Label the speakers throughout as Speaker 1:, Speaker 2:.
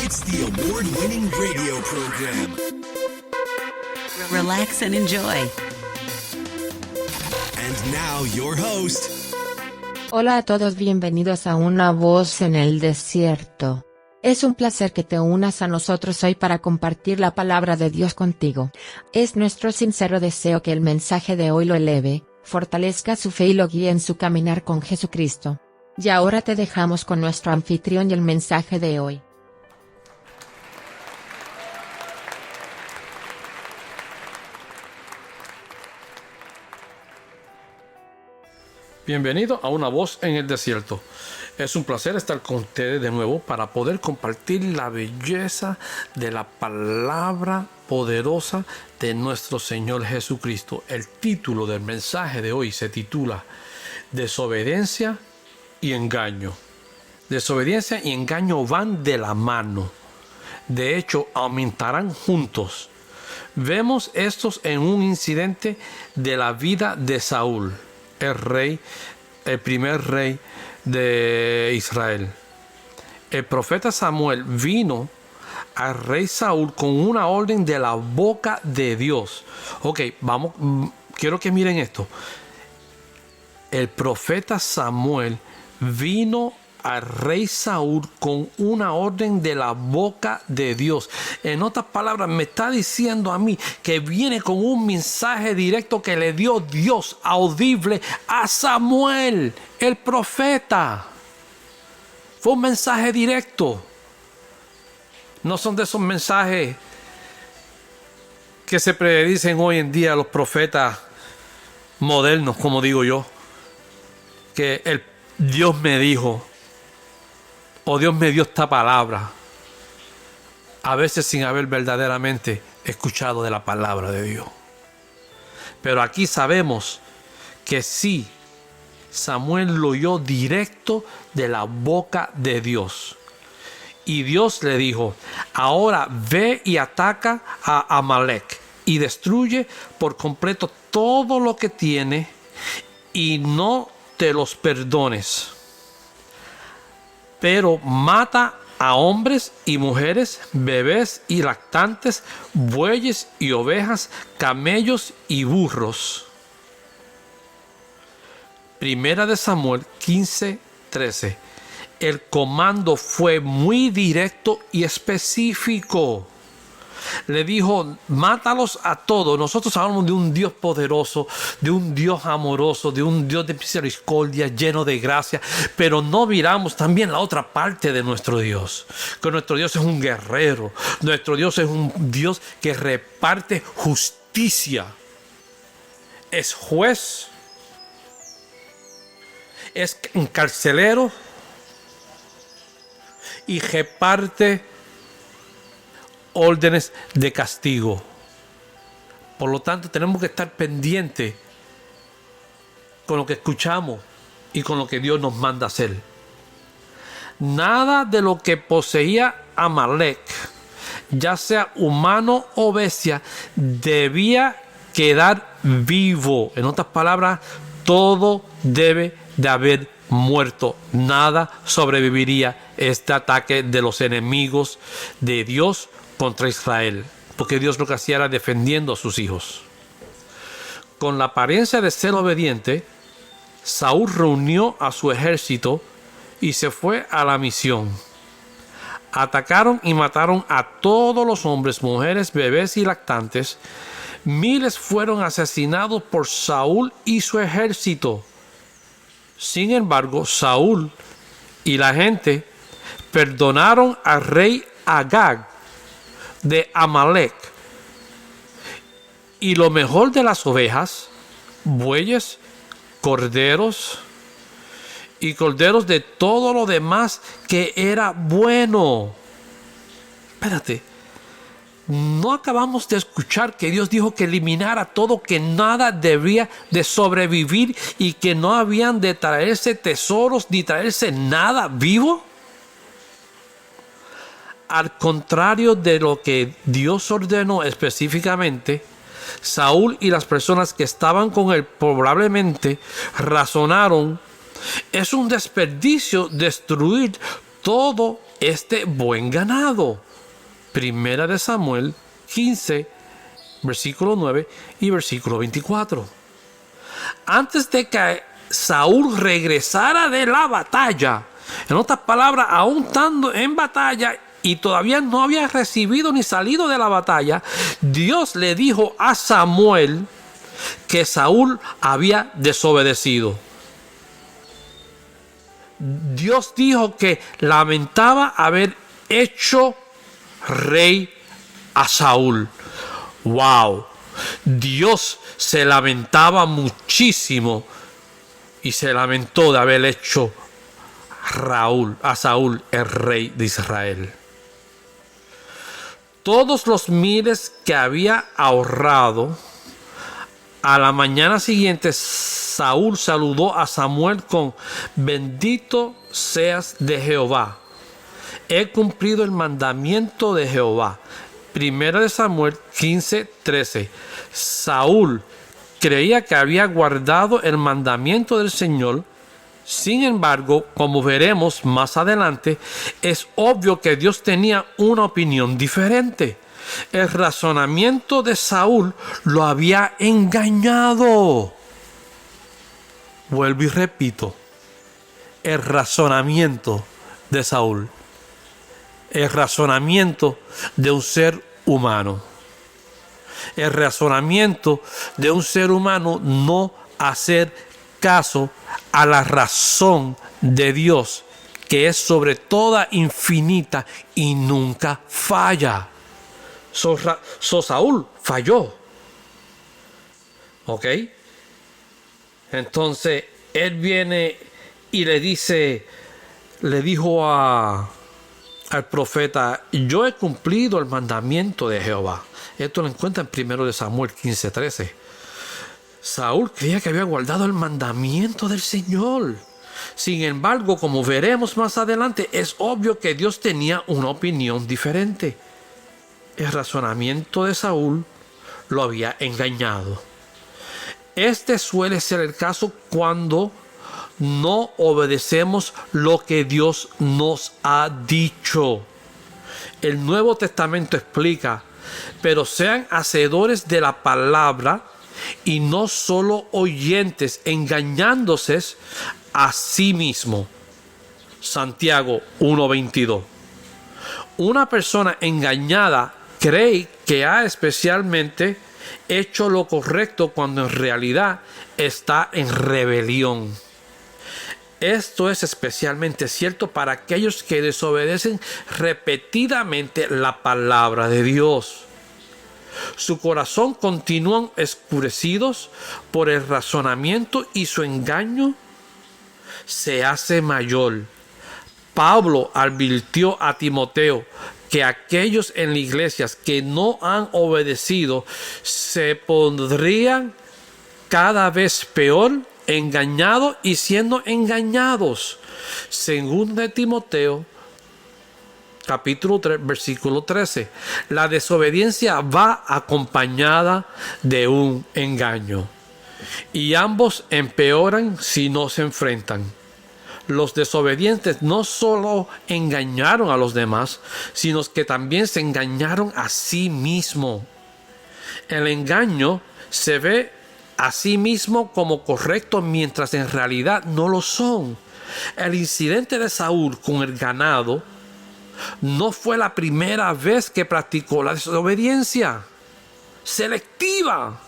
Speaker 1: It's the award-winning radio program.
Speaker 2: Relax and enjoy.
Speaker 1: And now your host.
Speaker 3: Hola a todos, bienvenidos a Una Voz en el Desierto. Es un placer que te unas a nosotros hoy para compartir la palabra de Dios contigo. Es nuestro sincero deseo que el mensaje de hoy lo eleve, fortalezca su fe y lo guíe en su caminar con Jesucristo. Y ahora te dejamos con nuestro anfitrión y el mensaje de hoy.
Speaker 4: Bienvenido a Una Voz en el Desierto. Es un placer estar con ustedes de nuevo para poder compartir la belleza de la palabra poderosa de nuestro Señor Jesucristo. El título del mensaje de hoy se titula Desobediencia y engaño. Desobediencia y engaño van de la mano. De hecho, aumentarán juntos. Vemos estos en un incidente de la vida de Saúl, el primer rey de Israel. El profeta Samuel vino al rey Saúl con una orden de la boca de Dios. Ok, quiero que miren esto. El profeta Samuel vino al rey Saúl con una orden de la boca de Dios. En otras palabras, me está diciendo a mí que viene con un mensaje directo que le dio Dios audible a Samuel, el profeta. Fue un mensaje directo. No son de esos mensajes que se predicen hoy en día los profetas modernos, como digo yo, que Dios me dijo, o Dios me dio esta palabra, a veces sin haber verdaderamente escuchado de la palabra de Dios. Pero aquí sabemos que sí, Samuel lo oyó directo de la boca de Dios. Y Dios le dijo, ahora ve y ataca a Amalek y destruye por completo todo lo que tiene y no te los perdones. Pero mata a hombres y mujeres, bebés y lactantes, bueyes y ovejas, camellos y burros. Primera de Samuel 15:13. El comando fue muy directo y específico. Le dijo, mátalos a todos. Nosotros hablamos de un Dios poderoso, de un Dios amoroso, de un Dios de misericordia, lleno de gracia, pero no miramos también la otra parte de nuestro Dios, que nuestro Dios es un guerrero, nuestro Dios es un Dios que reparte justicia, es juez, es carcelero y reparte órdenes de castigo. Por lo tanto, tenemos que estar pendientes con lo que escuchamos y con lo que Dios nos manda hacer. Nada de lo que poseía Amalek, ya sea humano o bestia, debía quedar vivo. En otras palabras, todo debe de haber muerto. Nada sobreviviría este ataque de los enemigos de Dios contra Israel, porque Dios lo que hacía era defendiendo a sus hijos. Con la apariencia de ser obediente, Saúl reunió a su ejército y se fue a la misión. Atacaron y mataron a todos los hombres, mujeres, bebés y lactantes. Miles fueron asesinados por Saúl y su ejército. Sin embargo, Saúl y la gente perdonaron al rey Agag de Amalek, y lo mejor de las ovejas, bueyes, corderos y corderos de todo lo demás que era bueno. Espérate, no acabamos de escuchar que Dios dijo que eliminara todo, que nada debía de sobrevivir y que no habían de traerse tesoros ni traerse nada vivo. Al contrario de lo que Dios ordenó específicamente, Saúl y las personas que estaban con él probablemente razonaron: es un desperdicio destruir todo este buen ganado. Primera de Samuel 15, versículo 9 y versículo 24. Antes de que Saúl regresara de la batalla, en otras palabras, aún estando en batalla y todavía no había recibido ni salido de la batalla, Dios le dijo a Samuel que Saúl había desobedecido. Dios dijo que lamentaba haber hecho rey a Saúl. ¡Wow! Dios se lamentaba muchísimo y se lamentó de haber hecho a Saúl el rey de Israel. Todos los miles que había ahorrado, a la mañana siguiente Saúl saludó a Samuel con: bendito seas de Jehová. He cumplido el mandamiento de Jehová. Primera de Samuel 15:13. Saúl creía que había guardado el mandamiento del Señor. Sin embargo, como veremos más adelante, es obvio que Dios tenía una opinión diferente. El razonamiento de Saúl lo había engañado. Vuelvo y repito, el razonamiento de Saúl, el razonamiento de un ser humano, el razonamiento de un ser humano no hacer caso a la razón de Dios, que es sobre toda infinita y nunca falla. Saúl falló. ¿Ok? Entonces él viene y le dijo al profeta: yo he cumplido el mandamiento de Jehová. Esto lo encuentra en 1 Samuel 15:13. Saúl creía que había guardado el mandamiento del Señor. Sin embargo, como veremos más adelante, es obvio que Dios tenía una opinión diferente. El razonamiento de Saúl lo había engañado. Este suele ser el caso cuando no obedecemos lo que Dios nos ha dicho. El Nuevo Testamento explica: pero sean hacedores de la palabra y no solo oyentes, engañándose a sí mismo. Santiago 1:22. Una persona engañada cree que ha especialmente hecho lo correcto cuando en realidad está en rebelión. Esto es especialmente cierto para aquellos que desobedecen repetidamente la palabra de Dios. Su corazón continúan oscurecidos por el razonamiento y su engaño se hace mayor. Pablo advirtió a Timoteo que aquellos en las iglesias que no han obedecido se pondrían cada vez peor, engañados y siendo engañados. Según de Timoteo capítulo 3, versículo 13. La desobediencia va acompañada de un engaño, y ambos empeoran si no se enfrentan. Los desobedientes no solo engañaron a los demás, sino que también se engañaron a sí mismos. El engaño se ve a sí mismo como correcto mientras en realidad no lo son. El incidente de Saúl con el ganado no fue la primera vez que practicó la desobediencia selectiva.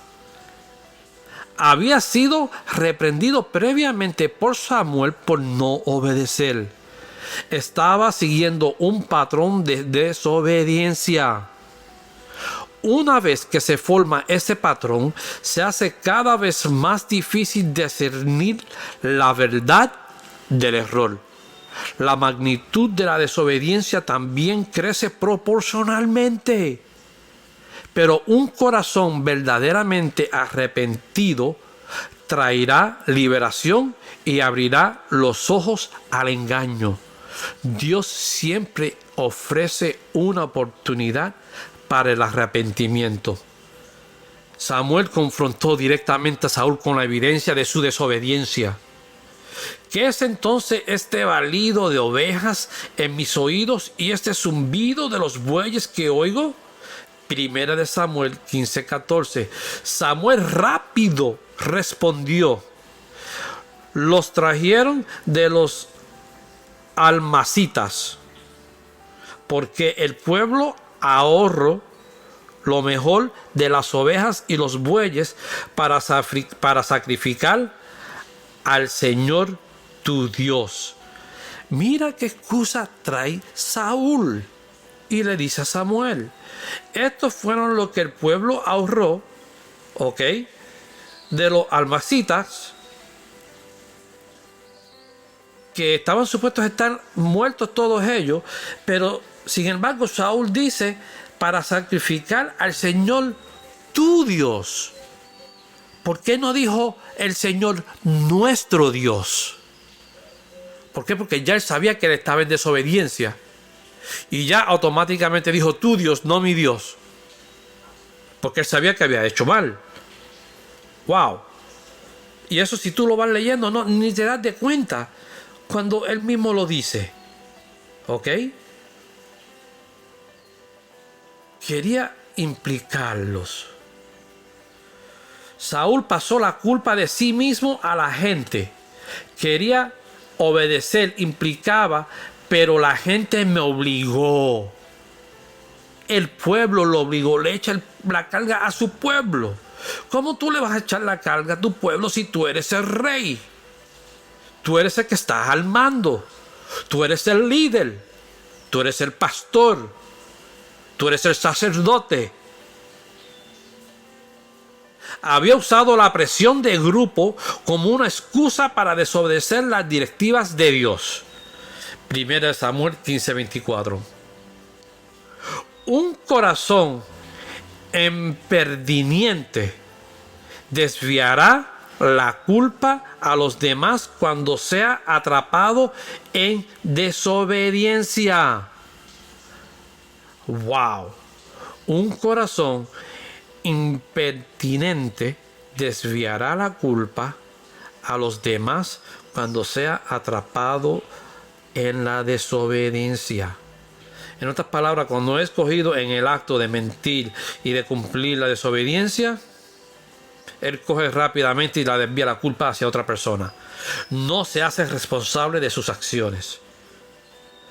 Speaker 4: Había sido reprendido previamente por Samuel por no obedecer. Estaba siguiendo un patrón de desobediencia. Una vez que se forma ese patrón, se hace cada vez más difícil discernir la verdad del error. La magnitud de la desobediencia también crece proporcionalmente. Pero un corazón verdaderamente arrepentido traerá liberación y abrirá los ojos al engaño. Dios siempre ofrece una oportunidad para el arrepentimiento. Samuel confrontó directamente a Saúl con la evidencia de su desobediencia. ¿Qué es entonces este balido de ovejas en mis oídos y este zumbido de los bueyes que oigo? Primera de Samuel 15:14. Samuel rápido respondió: los trajeron de los almacitas, porque el pueblo ahorró lo mejor de las ovejas y los bueyes para sacrificar al Señor tu Dios. Mira qué excusa trae Saúl. Y le dice a Samuel: estos fueron lo que el pueblo ahorró, ¿ok?, de los almacitas, que estaban supuestos a estar muertos todos ellos, pero sin embargo Saúl dice: para sacrificar al Señor tu Dios. ¿Por qué no dijo el Señor nuestro Dios? ¿Por qué? Porque ya él sabía que él estaba en desobediencia. Y ya automáticamente dijo tu Dios, no mi Dios. Porque él sabía que había hecho mal. ¡Wow! Y eso, si tú lo vas leyendo, no, ni te das de cuenta cuando él mismo lo dice. ¿Ok? Quería implicarlos. Saúl pasó la culpa de sí mismo a la gente. Quería obedecer, implicaba, pero la gente me obligó. El pueblo lo obligó, le echa la carga a su pueblo. ¿Cómo tú le vas a echar la carga a tu pueblo si tú eres el rey? Tú eres el que estás al mando. Tú eres el líder. Tú eres el pastor. Tú eres el sacerdote. Había usado la presión de grupo como una excusa para desobedecer las directivas de Dios. 1 Samuel 15:24. Un corazón empedernido desviará la culpa a los demás cuando sea atrapado en desobediencia. ¡Wow! Un corazón impertinente desviará la culpa a los demás cuando sea atrapado en la desobediencia. En otras palabras, cuando es cogido en el acto de mentir y de cumplir la desobediencia, él coge rápidamente y la desvía la culpa hacia otra persona. No se hace responsable de sus acciones.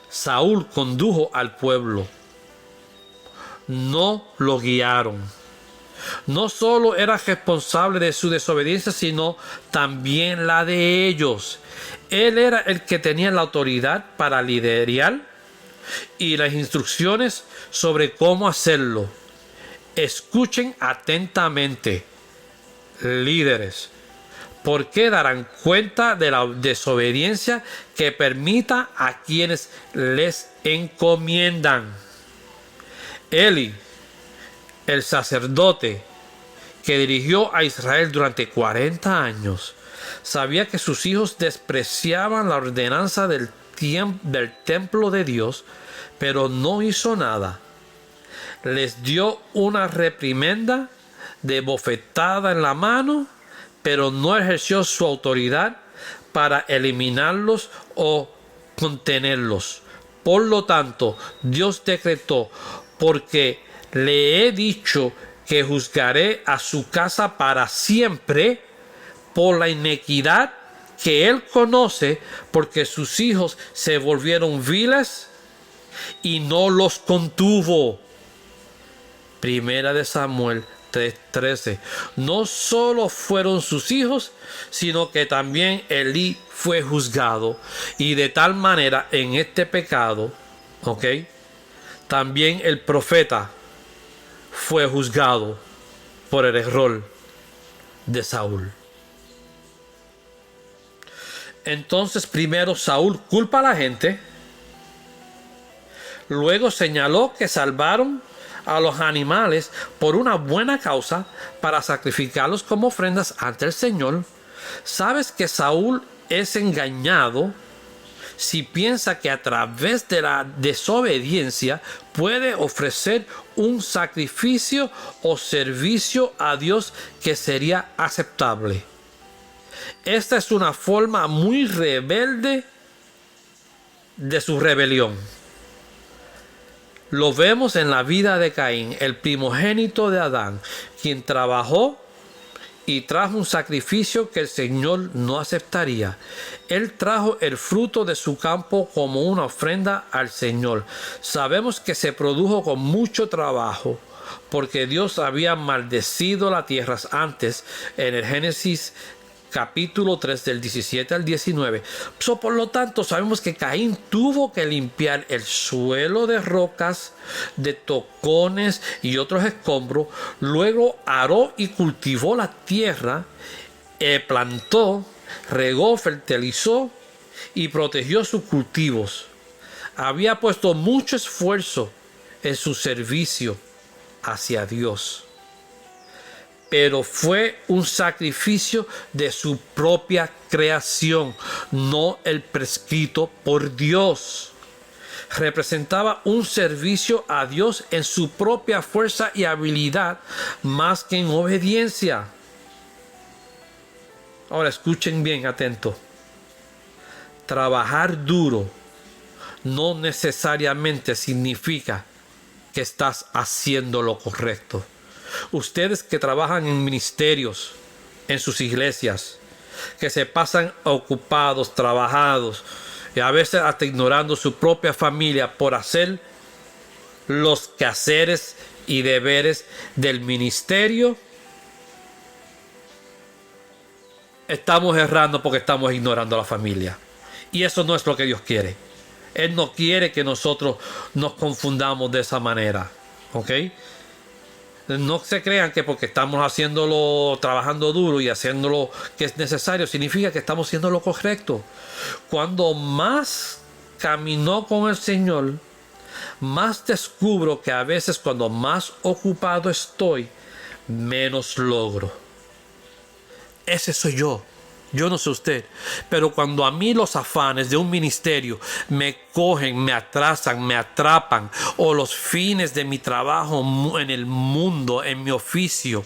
Speaker 4: Saúl condujo al pueblo. No lo guiaron. No solo era responsable de su desobediencia, sino también la de ellos. Él era el que tenía la autoridad para liderar y las instrucciones sobre cómo hacerlo. Escuchen atentamente, líderes, porque darán cuenta de la desobediencia que permita a quienes les encomiendan. Eli, el sacerdote que dirigió a Israel durante 40 años, sabía que sus hijos despreciaban la ordenanza del templo de Dios, pero no hizo nada. Les dio una reprimenda de bofetada en la mano, pero no ejerció su autoridad para eliminarlos o contenerlos. Por lo tanto, Dios decretó: porque le he dicho que juzgaré a su casa para siempre por la iniquidad que él conoce, porque sus hijos se volvieron viles y no los contuvo. Primera de Samuel 3:13. No solo fueron sus hijos, sino que también Elí fue juzgado. Y de tal manera, en este pecado, ¿ok?, también el profeta fue juzgado por el error de Saúl. Entonces, primero Saúl culpa a la gente. Luego señaló que salvaron a los animales por una buena causa para sacrificarlos como ofrendas ante el Señor. ¿Sabes que Saúl es engañado si piensa que a través de la desobediencia puede ofrecer un sacrificio o servicio a Dios que sería aceptable? Esta es una forma muy rebelde de su rebelión. Lo vemos en la vida de Caín, el primogénito de Adán, quien trabajó y trajo un sacrificio que el Señor no aceptaría. Él trajo el fruto de su campo como una ofrenda al Señor. Sabemos que se produjo con mucho trabajo, porque Dios había maldecido las tierras antes, en el Génesis capítulo 3 del 17 al 19. Por lo tanto, sabemos que Caín tuvo que limpiar el suelo de rocas, de tocones y otros escombros. Luego aró y cultivó la tierra, plantó, regó, fertilizó y protegió sus cultivos. Había puesto mucho esfuerzo en su servicio hacia Dios, pero fue un sacrificio de su propia creación, no el prescrito por Dios. Representaba un servicio a Dios en su propia fuerza y habilidad, más que en obediencia. Ahora escuchen bien, atento. Trabajar duro no necesariamente significa que estás haciendo lo correcto. Ustedes que trabajan en ministerios, en sus iglesias, que se pasan ocupados, trabajados, y a veces hasta ignorando su propia familia por hacer los quehaceres y deberes del ministerio, estamos errando porque estamos ignorando a la familia. Y eso no es lo que Dios quiere. Él no quiere que nosotros nos confundamos de esa manera. ¿Ok? No se crean que porque estamos haciéndolo, trabajando duro y haciendo lo que es necesario, significa que estamos haciendo lo correcto. Cuando más camino con el Señor, más descubro que a veces cuando más ocupado estoy, menos logro. Ese soy yo. Yo no sé usted, pero cuando a mí los afanes de un ministerio me cogen, me atrasan, me atrapan, o los fines de mi trabajo en el mundo, en mi oficio,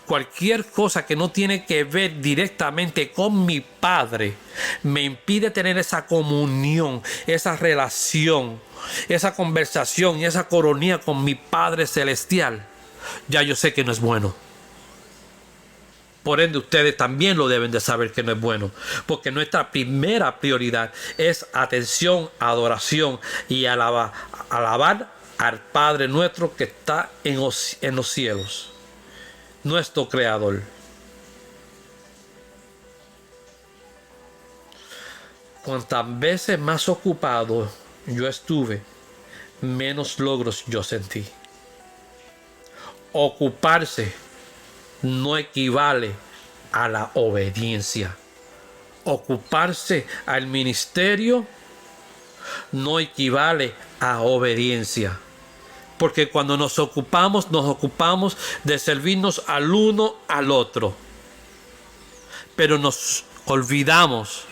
Speaker 4: cualquier cosa que no tiene que ver directamente con mi Padre, me impide tener esa comunión, esa relación, esa conversación y esa coronía con mi Padre Celestial, ya yo sé que no es bueno. Por ende, ustedes también lo deben de saber que no es bueno. Porque nuestra primera prioridad es atención, adoración y alabar al Padre nuestro que está en los cielos. Nuestro Creador. Cuantas veces más ocupado yo estuve, menos logros yo sentí. Ocuparse no equivale a la obediencia. Ocuparse al ministerio no equivale a obediencia. Porque cuando nos ocupamos de servirnos al uno al otro. Pero nos olvidamos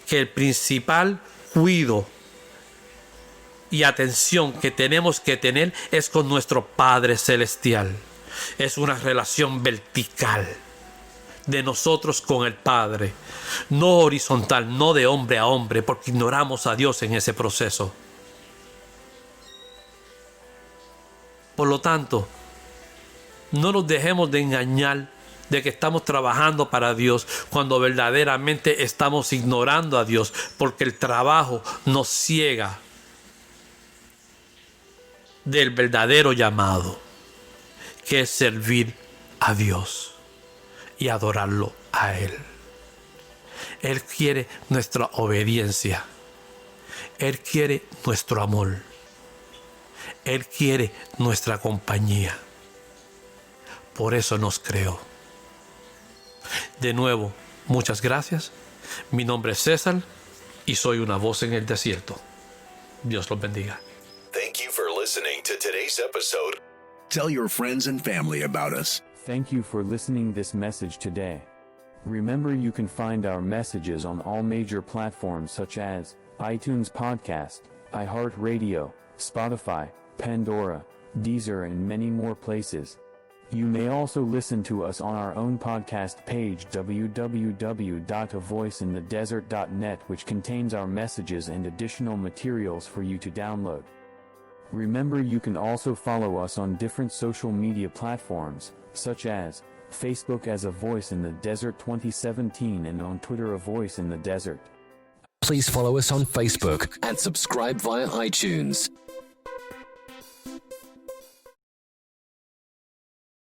Speaker 4: que el principal cuidado y atención que tenemos que tener es con nuestro Padre Celestial. Es una relación vertical de nosotros con el Padre, no horizontal, no de hombre a hombre, porque ignoramos a Dios en ese proceso. Por lo tanto, no nos dejemos de engañar de que estamos trabajando para Dios cuando verdaderamente estamos ignorando a Dios, porque el trabajo nos ciega del verdadero llamado, que es servir a Dios y adorarlo a Él. Él quiere nuestra obediencia. Él quiere nuestro amor. Él quiere nuestra compañía. Por eso nos creó. De nuevo, muchas gracias. Mi nombre es César y soy una voz en el desierto. Dios los bendiga.
Speaker 1: Thank you for listening to today's episode. Tell your friends and family about us.
Speaker 2: Thank you for listening this message today. Remember, you can find our messages on all major platforms such as iTunes Podcast, iHeartRadio, Spotify, Pandora, Deezer, and many more places. You may also listen to us on our own podcast page www.avoiceinthedesert.net, which contains our messages and additional materials for you to download. Remember, you can also follow us on different social media platforms, such as Facebook as A Voice in the Desert 2017 and on Twitter A Voice in the Desert.
Speaker 1: Please follow us on Facebook and subscribe via iTunes.